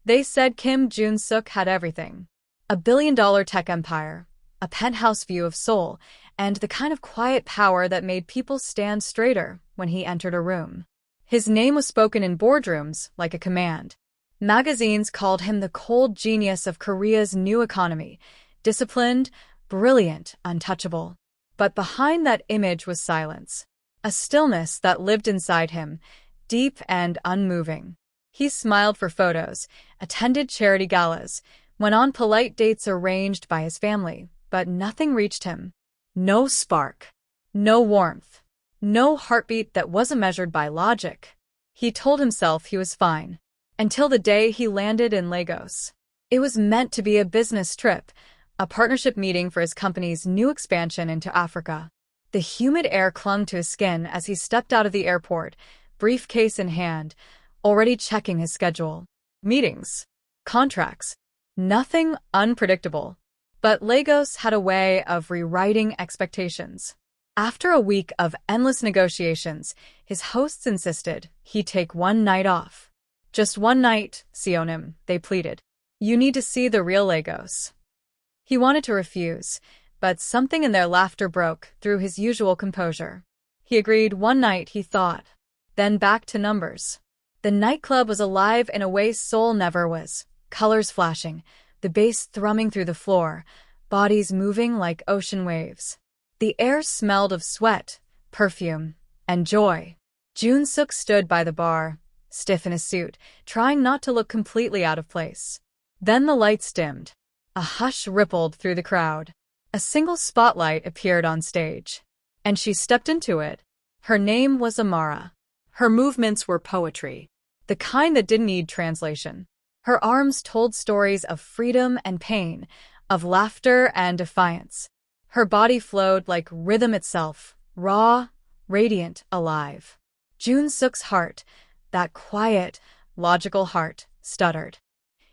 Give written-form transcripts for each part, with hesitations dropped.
They said Kim Jun-suk had everything. A billion-dollar tech empire, a penthouse view of Seoul, and the kind of quiet power that made people stand straighter when he entered a room. His name was spoken in boardrooms like a command. Magazines called him the cold genius of Korea's new economy, disciplined, brilliant, untouchable. But behind that image was silence, a stillness that lived inside him, deep and unmoving. He smiled for photos, attended charity galas, went on polite dates arranged by his family, but nothing reached him. No spark, no warmth, no heartbeat that wasn't measured by logic. He told himself he was fine, until the day he landed in Lagos. It was meant to be a business trip, a partnership meeting for his company's new expansion into Africa. The humid air clung to his skin as he stepped out of the airport, briefcase in hand, already checking his schedule. Meetings, contracts, nothing unpredictable. But Lagos had a way of rewriting expectations. After a week of endless negotiations, his hosts insisted he take one night off. Just one night, Seonim, they pleaded. You need to see the real Lagos. He wanted to refuse, but something in their laughter broke through his usual composure. He agreed one night, he thought. Then back to numbers. The nightclub was alive in a way Seoul never was. Colors flashing, the bass thrumming through the floor, bodies moving like ocean waves. The air smelled of sweat, perfume, and joy. Jun-suk stood by the bar, stiff in his suit, trying not to look completely out of place. Then the lights dimmed. A hush rippled through the crowd. A single spotlight appeared on stage. And she stepped into it. Her name was Amara. Her movements were poetry, the kind that didn't need translation. Her arms told stories of freedom and pain, of laughter and defiance. Her body flowed like rhythm itself, raw, radiant, alive. Jun-suk's heart, that quiet, logical heart, stuttered.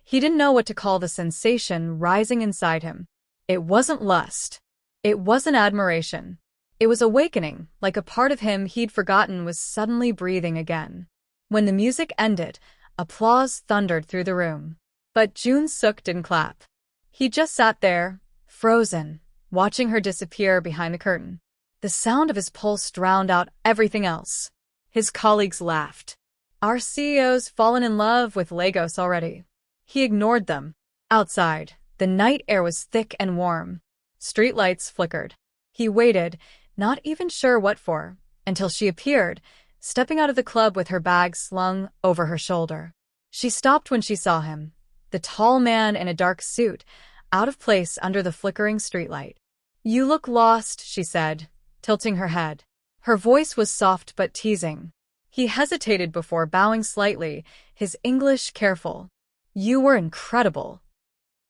He didn't know what to call the sensation rising inside him. It wasn't lust. It wasn't admiration. It was awakening, like a part of him he'd forgotten was suddenly breathing again. When the music ended, applause thundered through the room. But Jun-suk didn't clap. He just sat there, frozen, watching her disappear behind the curtain. The sound of his pulse drowned out everything else. His colleagues laughed. Our CEO's fallen in love with Lagos already. He ignored them. Outside, the night air was thick and warm. Streetlights flickered. He waited, not even sure what for, until she appeared, stepping out of the club with her bag slung over her shoulder. She stopped when she saw him, the tall man in a dark suit, out of place under the flickering streetlight. You look lost, she said, tilting her head. Her voice was soft but teasing. He hesitated before bowing slightly, his English careful. You were incredible.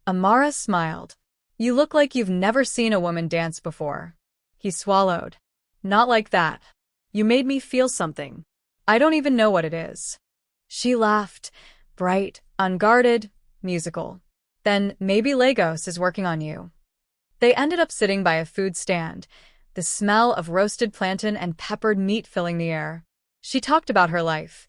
Amara smiled. You look like you've never seen a woman dance before. He swallowed. Not like that. You made me feel something. I don't even know what it is. She laughed, bright, unguarded, musical. Then maybe Lagos is working on you. They ended up sitting by a food stand, the smell of roasted plantain and peppered meat filling the air. She talked about her life,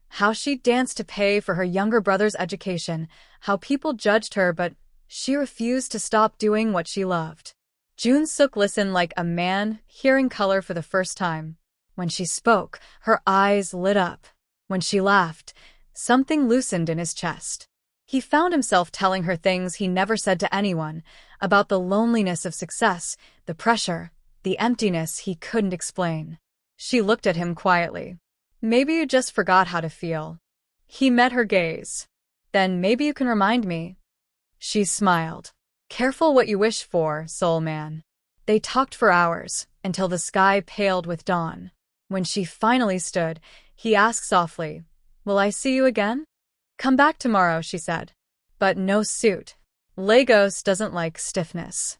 how she danced to pay for her younger brother's education, how people judged her but she refused to stop doing what she loved. Jun-suk listened like a man hearing color for the first time. When she spoke, her eyes lit up. When she laughed, something loosened in his chest. He found himself telling her things he never said to anyone, about the loneliness of success, the pressure, the emptiness he couldn't explain. She looked at him quietly. Maybe you just forgot how to feel. He met her gaze. Then maybe you can remind me. She smiled. Careful what you wish for, soul man. They talked for hours, until the sky paled with dawn. When she finally stood, he asked softly, Will I see you again? Come back tomorrow, she said. But no suit. Lagos doesn't like stiffness.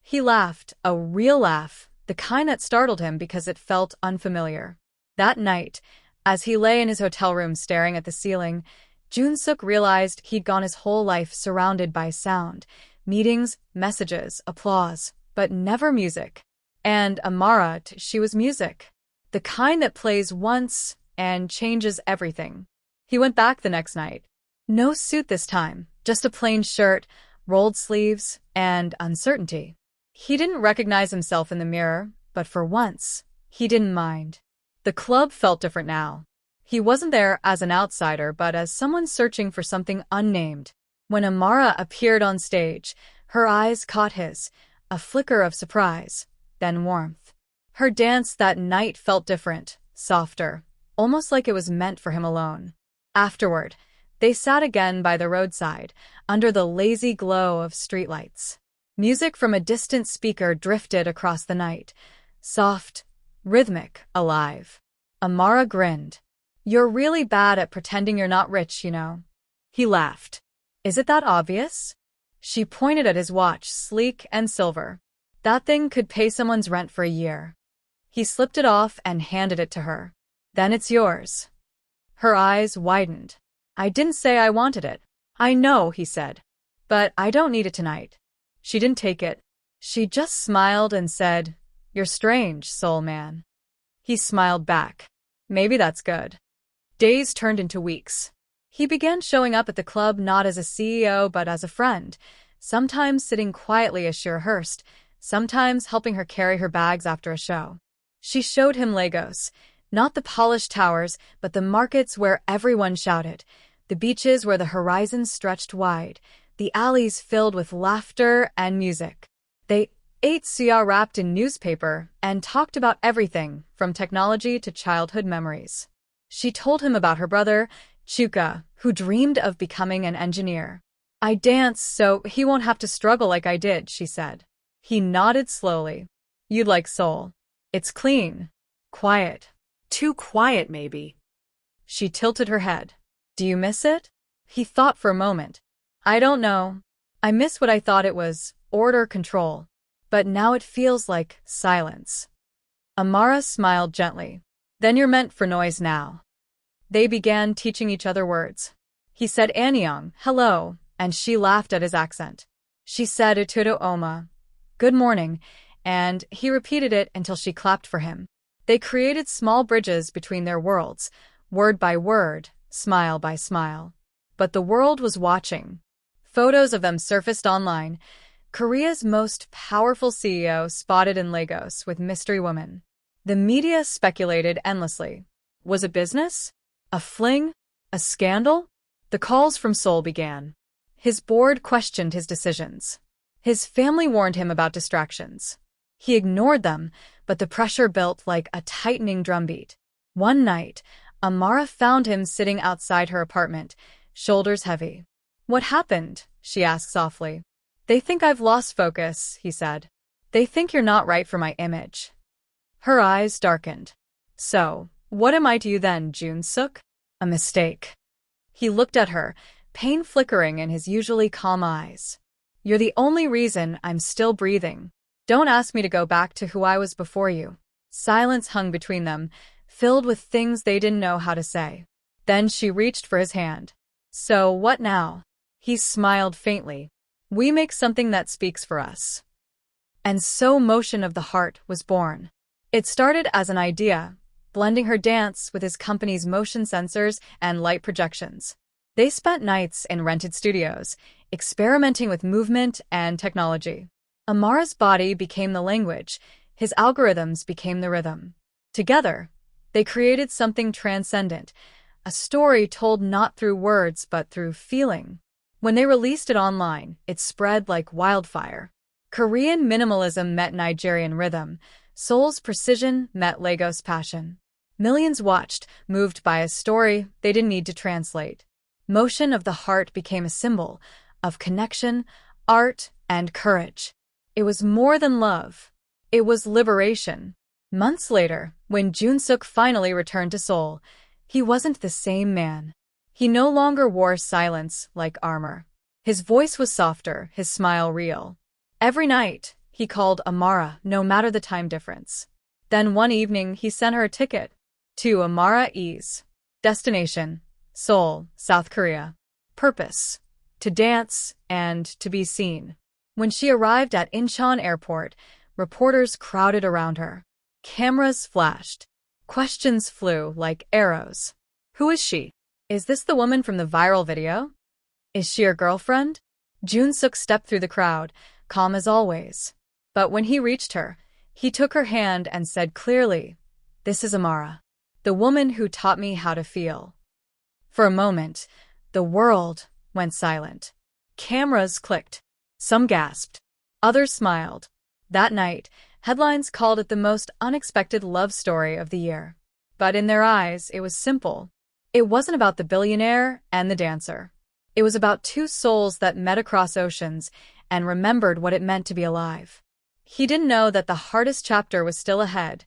He laughed, a real laugh, the kind that startled him because it felt unfamiliar. That night, as he lay in his hotel room staring at the ceiling, Jun-suk realized he'd gone his whole life surrounded by sound, meetings, messages, applause, but never music. And Amara, she was music. The kind that plays once and changes everything. He went back the next night. No suit this time, just a plain shirt, rolled sleeves, and uncertainty. He didn't recognize himself in the mirror, but for once, he didn't mind. The club felt different now. He wasn't there as an outsider, but as someone searching for something unnamed. When Amara appeared on stage, her eyes caught his, a flicker of surprise, then warmth. Her dance that night felt different, softer, almost like it was meant for him alone. Afterward, they sat again by the roadside, under the lazy glow of streetlights. Music from a distant speaker drifted across the night, soft, rhythmic, alive. Amara grinned. "You're really bad at pretending you're not rich, you know." He laughed. "Is it that obvious?" She pointed at his watch, sleek and silver. "That thing could pay someone's rent for a year." He slipped it off and handed it to her. "Then it's yours." Her eyes widened. "I didn't say I wanted it." "I know," he said. "But I don't need it tonight." She didn't take it. She just smiled and said, "You're strange, soul man." He smiled back. "Maybe that's good." Days turned into weeks. He began showing up at the club not as a CEO but as a friend, sometimes sitting quietly as she rehearsed, sometimes helping her carry her bags after a show. She showed him Lagos, not the polished towers, but the markets where everyone shouted, the beaches where the horizon stretched wide, the alleys filled with laughter and music. They ate suya wrapped in newspaper and talked about everything from technology to childhood memories. She told him about her brother, Chuka, who dreamed of becoming an engineer. "I dance so he won't have to struggle like I did," she said. He nodded slowly. "You'd like soul. It's clean. Quiet. Too quiet, maybe." She tilted her head. "Do you miss it?" He thought for a moment. "I don't know. I miss what I thought it was, order, control. But now it feels like silence." Amara smiled gently. "Then you're meant for noise now." They began teaching each other words. He said "Annyeong," hello, and she laughed at his accent. She said "Utudo Oma," good morning, and he repeated it until she clapped for him. They created small bridges between their worlds, word by word, smile by smile. But the world was watching. Photos of them surfaced online. Korea's most powerful CEO spotted in Lagos with mystery woman. The media speculated endlessly. Was it business? A fling? A scandal? The calls from Seoul began. His board questioned his decisions. His family warned him about distractions. He ignored them, but the pressure built like a tightening drumbeat. One night, Amara found him sitting outside her apartment, shoulders heavy. "What happened?" she asked softly. "They think I've lost focus," he said. "They think you're not right for my image." Her eyes darkened. "So, what am I to you then, Jun-suk?" "A mistake." He looked at her, pain flickering in his usually calm eyes. "You're the only reason I'm still breathing. Don't ask me to go back to who I was before you." Silence hung between them, filled with things they didn't know how to say. Then she reached for his hand. "So, what now?" He smiled faintly. "We make something that speaks for us." And so Motion of the Heart was born. It started as an idea, blending her dance with his company's motion sensors and light projections. They spent nights in rented studios, experimenting with movement and technology. Amara's body became the language, his algorithms became the rhythm. Together, they created something transcendent, a story told not through words but through feeling. When they released it online, it spread like wildfire. Korean minimalism met Nigerian rhythm, Seoul's precision met Lagos' passion. Millions watched, moved by a story they didn't need to translate. Motion of the Heart became a symbol of connection, art, and courage. It was more than love. It was liberation. Months later, when Jun-suk finally returned to Seoul, he wasn't the same man. He no longer wore silence like armor. His voice was softer, his smile real. Every night, he called Amara, no matter the time difference. Then one evening, he sent her a ticket to Amara Ease. Destination: Seoul, South Korea. Purpose: to dance and to be seen. When she arrived at Incheon Airport, reporters crowded around her. Cameras flashed. Questions flew like arrows. Who is she? Is this the woman from the viral video? Is she your girlfriend? Jun-suk stepped through the crowd, calm as always. But when he reached her, he took her hand and said clearly, "This is Amara, the woman who taught me how to feel." For a moment, the world went silent. Cameras clicked. Some gasped. Others smiled. That night, headlines called it the most unexpected love story of the year. But in their eyes, it was simple. It wasn't about the billionaire and the dancer. It was about two souls that met across oceans and remembered what it meant to be alive. He didn't know that the hardest chapter was still ahead,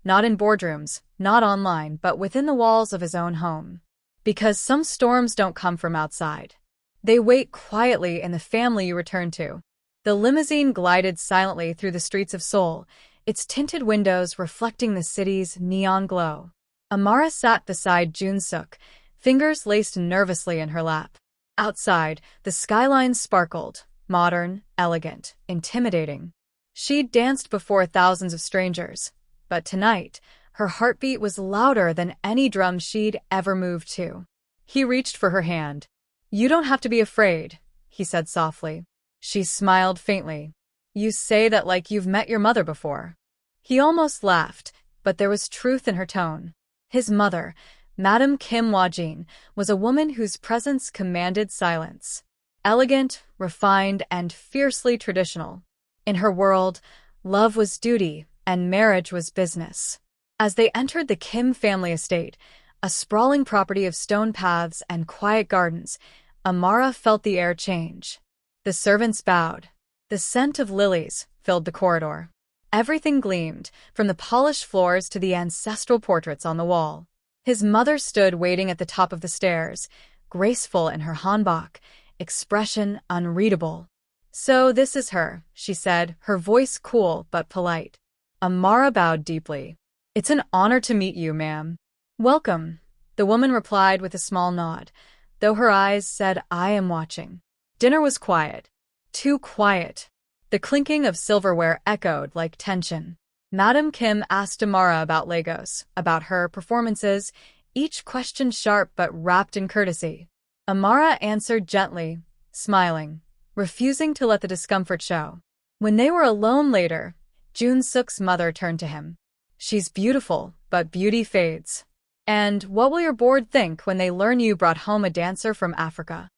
not in boardrooms, not online, but within the walls of his own home. Because some storms don't come from outside. They wait quietly in the family you return to. The limousine glided silently through the streets of Seoul, its tinted windows reflecting the city's neon glow. Amara sat beside Jun-suk, fingers laced nervously in her lap. Outside, the skyline sparkled, modern, elegant, intimidating. She'd danced before thousands of strangers, but tonight, her heartbeat was louder than any drum she'd ever moved to. He reached for her hand. "You don't have to be afraid," he said softly. She smiled faintly. "You say that like you've met your mother before." He almost laughed, but there was truth in her tone. His mother, Madame Kim Wajin, was a woman whose presence commanded silence. Elegant, refined, and fiercely traditional. In her world, love was duty and marriage was business. As they entered the Kim family estate, a sprawling property of stone paths and quiet gardens, Amara felt the air change. The servants bowed. The scent of lilies filled the corridor. Everything gleamed, from the polished floors to the ancestral portraits on the wall. His mother stood waiting at the top of the stairs, graceful in her hanbok, expression unreadable. "So this is her," she said, her voice cool but polite. Amara bowed deeply. "It's an honor to meet you, ma'am." "Welcome," the woman replied with a small nod, though her eyes said, "I am watching." Dinner was quiet. Too quiet. The clinking of silverware echoed like tension. Madame Kim asked Amara about Lagos, about her performances, each question sharp but wrapped in courtesy. Amara answered gently, smiling, refusing to let the discomfort show. When they were alone later, Jun-suk's mother turned to him. "She's beautiful, but beauty fades. And what will your board think when they learn you brought home a dancer from Africa?"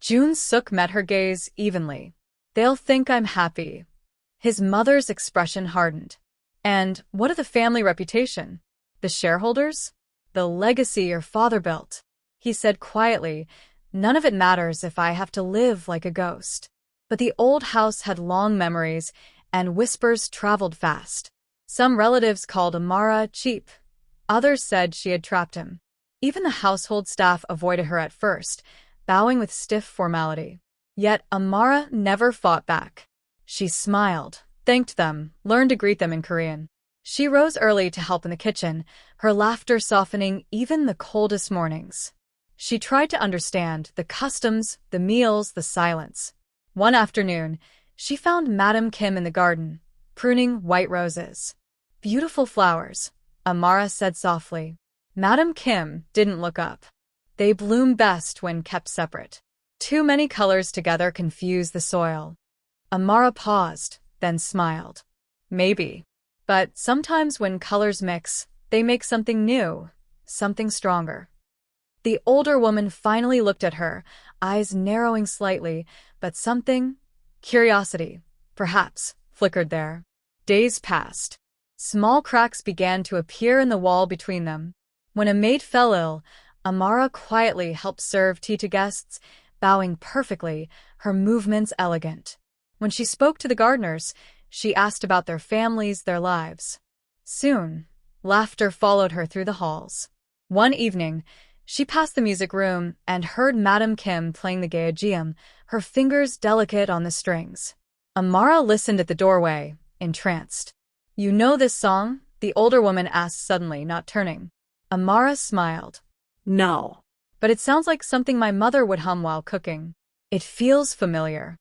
Jun-suk met her gaze evenly. "They'll think I'm happy." His mother's expression hardened. "And what of the family reputation? The shareholders? The legacy your father built?" He said quietly, "None of it matters if I have to live like a ghost." But the old house had long memories, and whispers traveled fast. Some relatives called Amara cheap. Others said she had trapped him. Even the household staff avoided her at first, bowing with stiff formality. Yet Amara never fought back. She smiled, thanked them, learned to greet them in Korean. She rose early to help in the kitchen, her laughter softening even the coldest mornings. She tried to understand the customs, the meals, the silence. One afternoon, she found Madame Kim in the garden, pruning white roses. "Beautiful flowers," Amara said softly. Madame Kim didn't look up. They bloom best when kept separate. Too many colors together confuse the soil. Amara paused, then smiled. "Maybe. But sometimes when colors mix, they make something new, something stronger." The older woman finally looked at her, eyes narrowing slightly, but something, curiosity, perhaps, flickered there. Days passed. Small cracks began to appear in the wall between them. When a maid fell ill, Amara quietly helped serve tea to guests, bowing perfectly, her movements elegant. When she spoke to the gardeners, she asked about their families, their lives. Soon, laughter followed her through the halls. One evening, she passed the music room and heard Madame Kim playing the Georgium, her fingers delicate on the strings. Amara listened at the doorway, entranced. "You know this song?" the older woman asked suddenly, not turning. Amara smiled. No. "But it sounds like something my mother would hum while cooking. It feels familiar."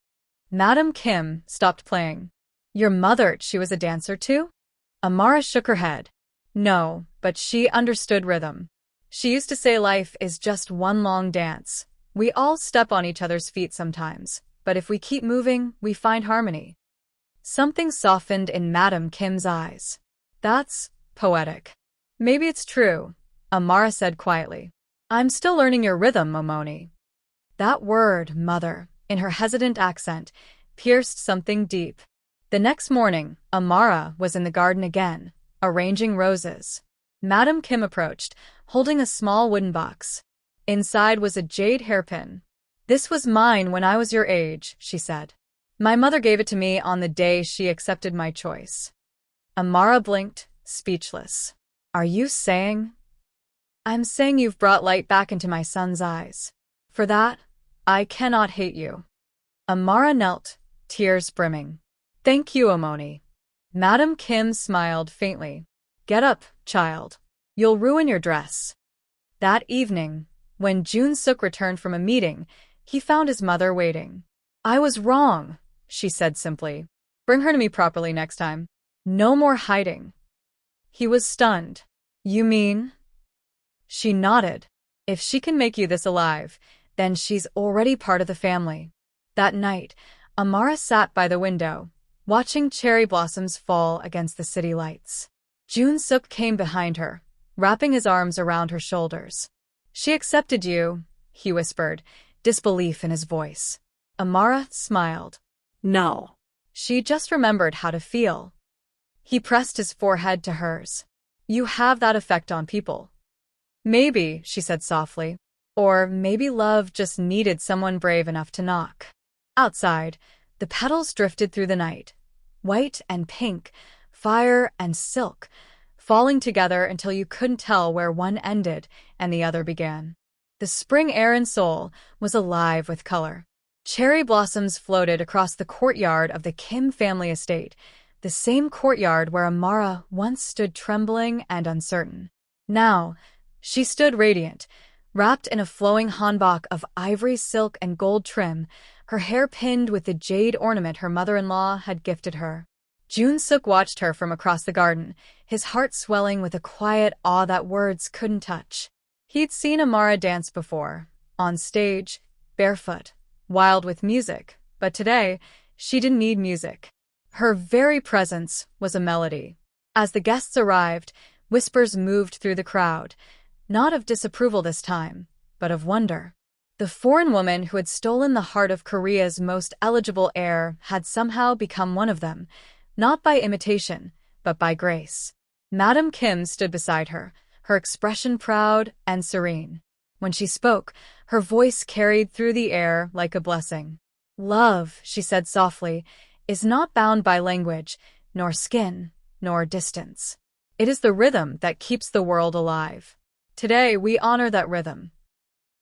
Madame Kim stopped playing. "Your mother, she was a dancer too?" Amara shook her head. "No, but she understood rhythm. She used to say life is just one long dance, We all step on each other's feet sometimes, but if we keep moving, we find harmony. Something softened in Madam Kim's eyes. That's poetic. Maybe it's true, Amara said quietly. I'm still learning your rhythm, Momoni. That word, mother, in her hesitant accent, pierced something deep. The next morning, Amara was in the garden again, arranging roses. Madam Kim approached, holding a small wooden box. Inside was a jade hairpin. This was mine when I was your age, she said. My mother gave it to me on the day she accepted my choice. Amara blinked, speechless. Are you saying? I'm saying you've brought light back into my son's eyes. For that, I cannot hate you. Amara knelt, tears brimming. Thank you, Omoni. Madam Kim smiled faintly. Get up, child. You'll ruin your dress. That evening, when Jun Suk returned from a meeting, he found his mother waiting. I was wrong, she said simply. Bring her to me properly next time. No more hiding. He was stunned. You mean? She nodded. If she can make you this alive, then she's already part of the family. That night, Amara sat by the window, watching cherry blossoms fall against the city lights. Jun Suk came behind her, wrapping his arms around her shoulders. She accepted you, he whispered, disbelief in his voice. Amara smiled. No. She just remembered how to feel. He pressed his forehead to hers. You have that effect on people. Maybe, she said softly. Or maybe love just needed someone brave enough to knock. Outside, the petals drifted through the night, white and pink, fire and silk, falling together until you couldn't tell where one ended and the other began. The spring air in Seoul was alive with color. Cherry blossoms floated across the courtyard of the Kim family estate, the same courtyard where Amara once stood trembling and uncertain. Now, she stood radiant, wrapped in a flowing hanbok of ivory silk and gold trim, her hair pinned with the jade ornament her mother-in-law had gifted her. Jun Suk watched her from across the garden, his heart swelling with a quiet awe that words couldn't touch. He'd seen Amara dance before, on stage, barefoot, wild with music, but today, she didn't need music. Her very presence was a melody. As the guests arrived, whispers moved through the crowd, not of disapproval this time, but of wonder. The foreign woman who had stolen the heart of Korea's most eligible heir had somehow become one of them, not by imitation, but by grace. Madam Kim stood beside her, her expression proud and serene. When she spoke, her voice carried through the air like a blessing. Love, she said softly, is not bound by language, nor skin, nor distance. It is the rhythm that keeps the world alive. Today, we honor that rhythm.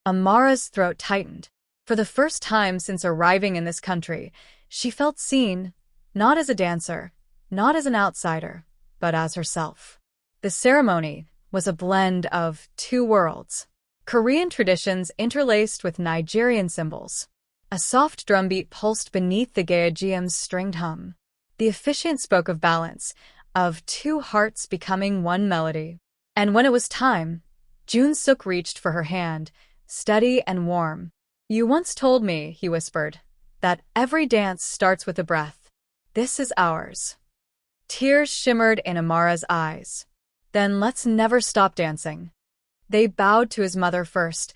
Amara's throat tightened. For the first time since arriving in this country, she felt seen, not as a dancer, not as an outsider, but as herself. The ceremony was a blend of two worlds. Korean traditions interlaced with Nigerian symbols. A soft drumbeat pulsed beneath the Gaegeum's stringed hum. The officiant spoke of balance, of two hearts becoming one melody. And when it was time, Jun Suk reached for her hand, steady and warm. You once told me, he whispered, that every dance starts with a breath. This is ours. Tears shimmered in Amara's eyes. Then let's never stop dancing. They bowed to his mother first,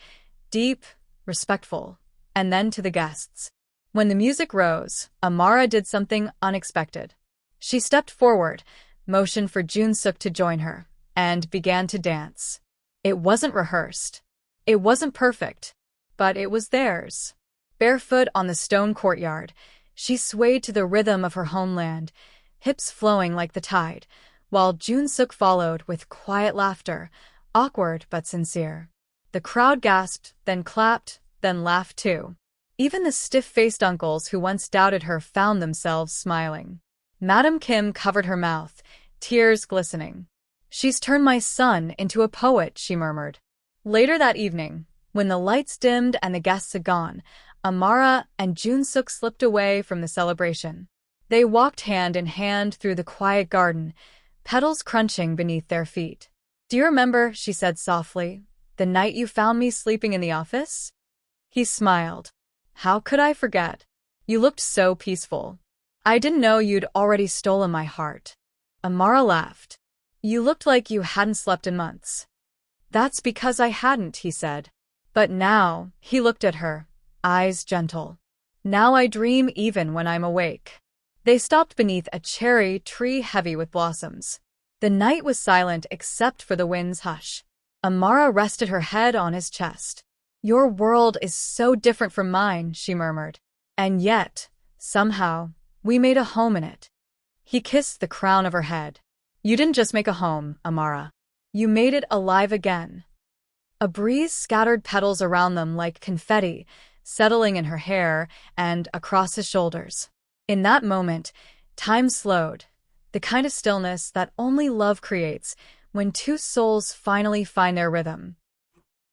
deep, respectful, and then to the guests. When the music rose, Amara did something unexpected. She stepped forward, motioned for Jun Suk to join her, and began to dance. It wasn't rehearsed. It wasn't perfect, but it was theirs. Barefoot on the stone courtyard, she swayed to the rhythm of her homeland, hips flowing like the tide, while Jun Suk followed with quiet laughter, awkward but sincere. The crowd gasped, then clapped, then laughed too. Even the stiff-faced uncles who once doubted her found themselves smiling. Madam Kim covered her mouth, tears glistening. She's turned my son into a poet, she murmured. Later that evening, when the lights dimmed and the guests had gone, Amara and Jun Suk slipped away from the celebration. They walked hand in hand through the quiet garden, petals crunching beneath their feet. Do you remember, she said softly, the night you found me sleeping in the office? He smiled. How could I forget? You looked so peaceful. I didn't know you'd already stolen my heart. Amara laughed. You looked like you hadn't slept in months. That's because I hadn't, he said. But now, he looked at her, eyes gentle. Now I dream even when I'm awake. They stopped beneath a cherry tree heavy with blossoms. The night was silent except for the wind's hush. Amara rested her head on his chest. Your world is so different from mine, she murmured. And yet, somehow, we made a home in it. He kissed the crown of her head. You didn't just make a home, Amara. You made it alive again. A breeze scattered petals around them like confetti, settling in her hair and across his shoulders. In that moment, time slowed, the kind of stillness that only love creates when two souls finally find their rhythm.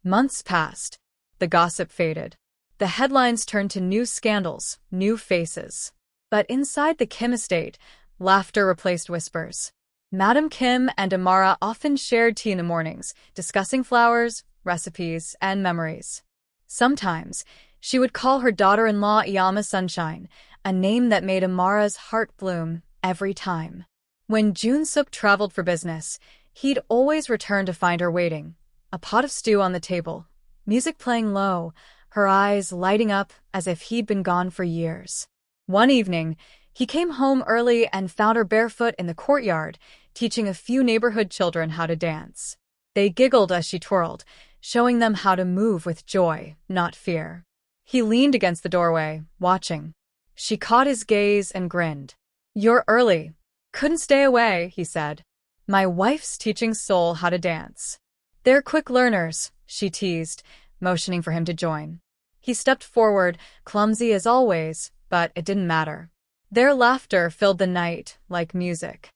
Months passed. The gossip faded. The headlines turned to new scandals, new faces. But inside the Kim estate, laughter replaced whispers. Madam Kim and Amara often shared tea in the mornings, discussing flowers, recipes, and memories. Sometimes, she would call her daughter-in-law Iyama Sunshine, a name that made Amara's heart bloom every time. When Jun-suk traveled for business, he'd always return to find her waiting, a pot of stew on the table, music playing low, her eyes lighting up as if he'd been gone for years. One evening, he came home early and found her barefoot in the courtyard, teaching a few neighborhood children how to dance. They giggled as she twirled, showing them how to move with joy, not fear. He leaned against the doorway, watching. She caught his gaze and grinned. You're early. Couldn't stay away, he said. My wife's teaching Seoul how to dance. They're quick learners, she teased, motioning for him to join. He stepped forward, clumsy as always, but it didn't matter. Their laughter filled the night like music.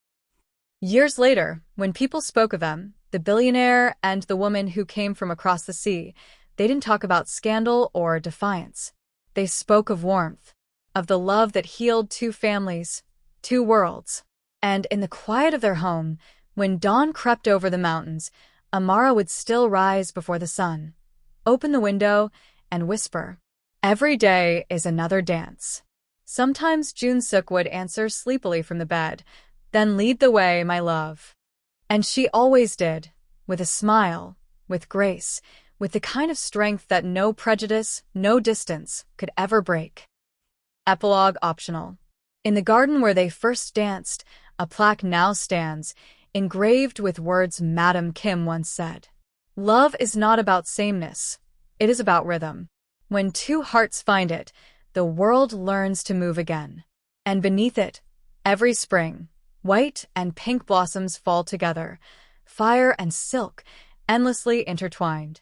Years later, when people spoke of them, the billionaire and the woman who came from across the sea, they didn't talk about scandal or defiance. They spoke of warmth, of the love that healed two families, two worlds. And in the quiet of their home, when dawn crept over the mountains, Amara would still rise before the sun, open the window, and whisper, Every day is another dance. Sometimes Jun-suk would answer sleepily from the bed, Then lead the way, my love. And she always did, with a smile, with grace, with the kind of strength that no prejudice, no distance could ever break. Epilogue optional. In the garden where they first danced, a plaque now stands, engraved with words Madam Kim once said. Love is not about sameness, it is about rhythm. When two hearts find it, the world learns to move again. And beneath it, every spring, white and pink blossoms fall together, fire and silk, endlessly intertwined.